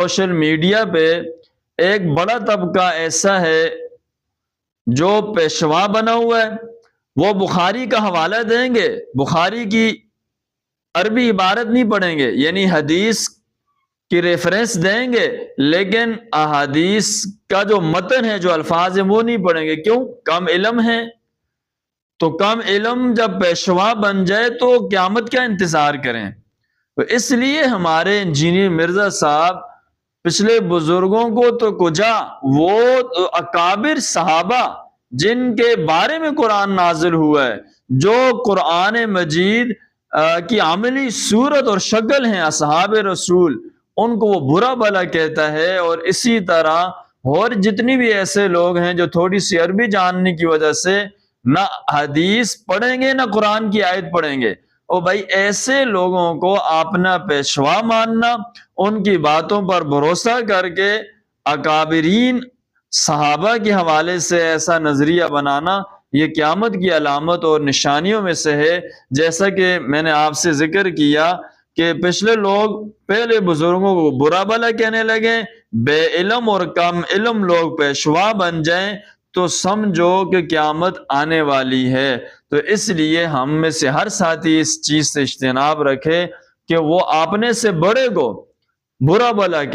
Social media پہ ایک بڑا طبقہ ایسا ہے جو پیشوا بنا ہوا ہے، وہ بخاری کا حوالہ دیں گے، بخاری کی عربی عبارت نہیں پڑھیں گے، یعنی حدیث کی ریفرنس دیں گے، لیکن احادیث کا جو متن ہے، جو الفاظ ہیں، وہ نہیں پڑھیں گے۔ کیوں؟ کم علم ہے۔ تو کم علم جب پیشوا بن جائے تو قیامت کیا انتظار کریں؟ تو اس لیے ہمارے انجینئر مرزا صاحب پچھلے بزرگوں کو تو کجا، وہ اکابر صحابہ جن کے بارے میں قرآن نازل ہوا ہے، جو قرآن مجید کی عملی صورت اور شکل ہیں اصحاب رسول، ان کو وہ برا بھلا کہتا ہے۔ اور اسی طرح اور جتنی بھی ایسے لوگ ہیں جو تھوڑی سی عربی جاننے کی وجہ سے نہ حدیث پڑھیں گے نہ قرآن کی آیت پڑھیں گے، او بھائی ایسے لوگوں کو اپنا پیشوا ماننا، ان کی باتوں پر بھروسہ کر کے اکابرین صحابہ کے حوالے سے ایسا نظریہ بنانا، یہ قیامت کی علامت اور نشانیوں میں سے ہے۔ جیسا کہ میں نے آپ سے ذکر کیا کہ پچھلے لوگ پہلے بزرگوں کو برا بھلا کہنے لگے، بے علم اور کم علم لوگ پیشوا بن جائیں تو سمجھو کہ قیامت آنے والی ہے۔ تو اس لیے ہم میں سے ہر ساتھی اس چیز سے اجتناب رکھے کہ وہ اپنے سے بڑے کو برا بھلا کہے۔